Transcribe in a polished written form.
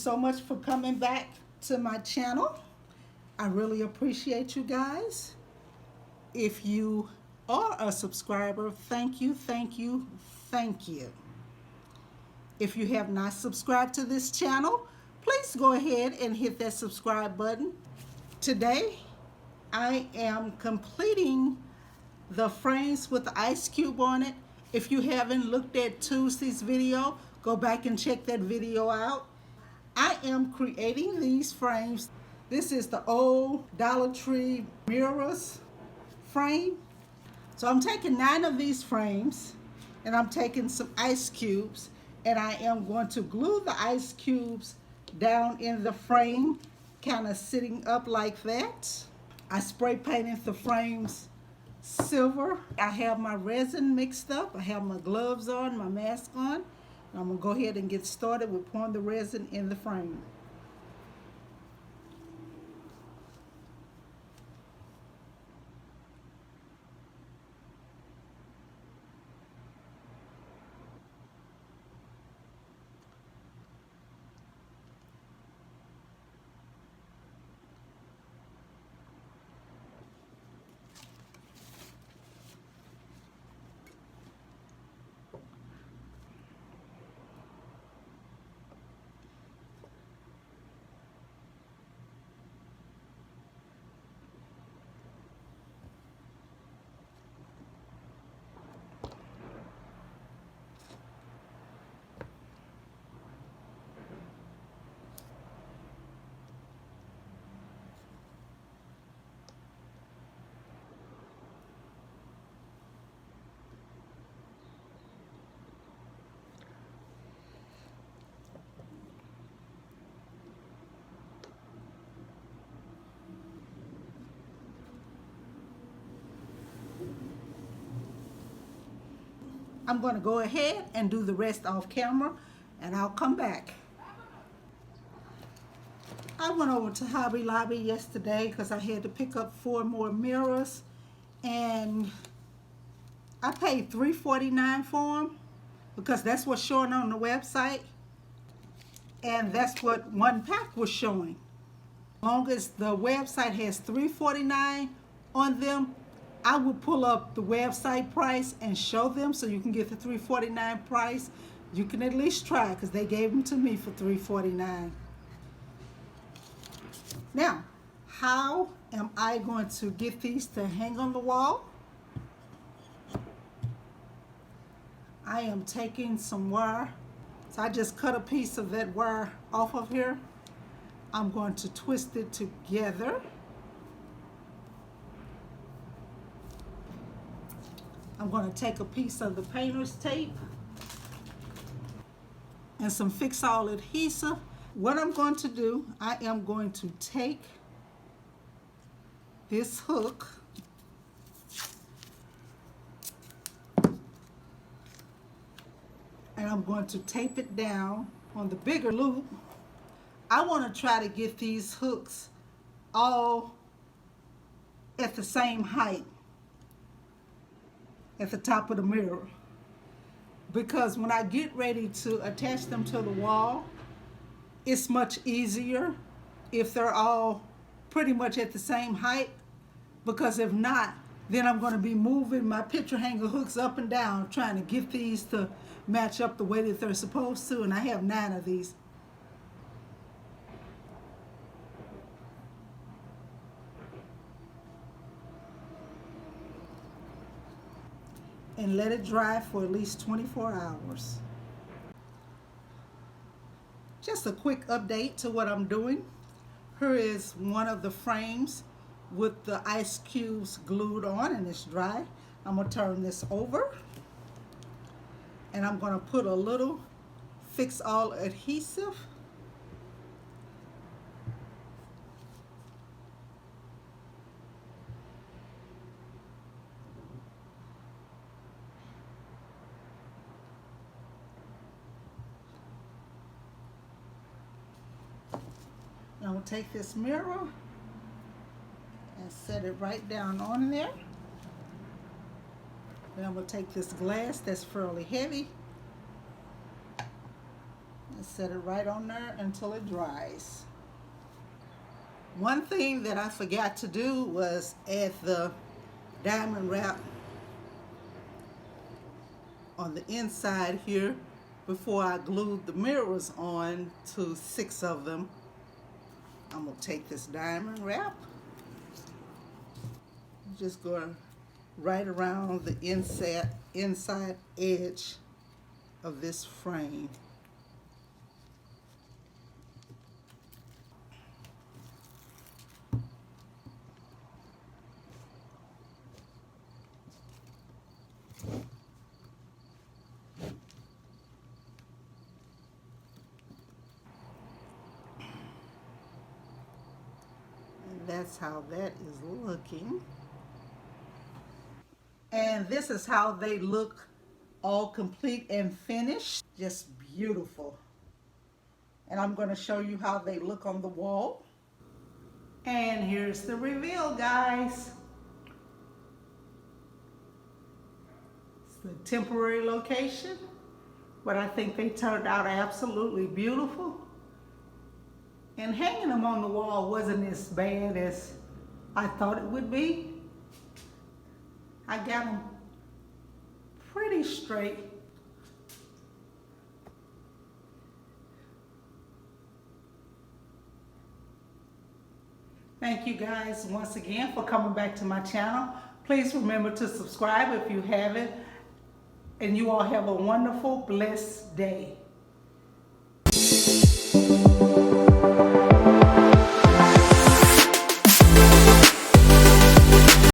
so much for coming back to my channel. I really appreciate you guys. If you are a subscriber, thank you, thank you, thank you. If you have not subscribed to this channel, please go ahead and hit that subscribe button. Today, I am completing the frames with the ice cube on it. If you haven't looked at Tuesday's video, go back and check that video out. I am creating these frames. This is the old Dollar Tree mirrors frame. So I'm taking 9 of these frames and I'm taking some ice cubes and I am going to glue the ice cubes down in the frame, kind of sitting up like that. I spray painted the frames silver. I have my resin mixed up. I have my gloves on, my mask on. I'm going to go ahead and get started with pouring the resin in the frame. I'm going to go ahead and do the rest off camera and I'll come back. I went over to Hobby Lobby yesterday because I had to pick up 4 more mirrors and I paid $3.49 for them because that's what's showing on the website and that's what one pack was showing. As long as the website has $3.49 on them, I will pull up the website price and show them so you can get the $3.49 price. You can at least try because they gave them to me for $3.49. Now, how am I going to get these to hang on the wall? I am taking some wire. So I just cut a piece of that wire off of here. I'm going to twist it together. I'm going to take a piece of the painter's tape and some fix-all adhesive. What I'm going to do, I am going to take this hook and I'm going to tape it down on the bigger loop. I want to try to get these hooks all at the same height at the top of the mirror, because when I get ready to attach them to the wall, it's much easier if they're all pretty much at the same height, because if not, then I'm going to be moving my picture hanger hooks up and down trying to get these to match up the way that they're supposed to, and I have 9 of these. And let it dry for at least 24 hours. Just a quick update to what I'm doing. Here is one of the frames with the ice cubes glued on and it's dry. I'm going to turn this over and I'm going to put a little fix-all adhesive . I'm going to take this mirror and set it right down on there. Then I'm going to take this glass that's fairly heavy and set it right on there until it dries. One thing that I forgot to do was add the diamond wrap on the inside here before I glued the mirrors on to 6 of them. I'm going to take this diamond wrap, just going right around the inside edge of this frame. That's how that is looking. And this is how they look all complete and finished. Just beautiful. And I'm going to show you how they look on the wall. And here's the reveal, guys. It's the temporary location, but I think they turned out absolutely beautiful. And hanging them on the wall wasn't as bad as I thought it would be. I got them pretty straight. Thank you guys once again for coming back to my channel. Please remember to subscribe if you haven't. And you all have a wonderful, blessed day.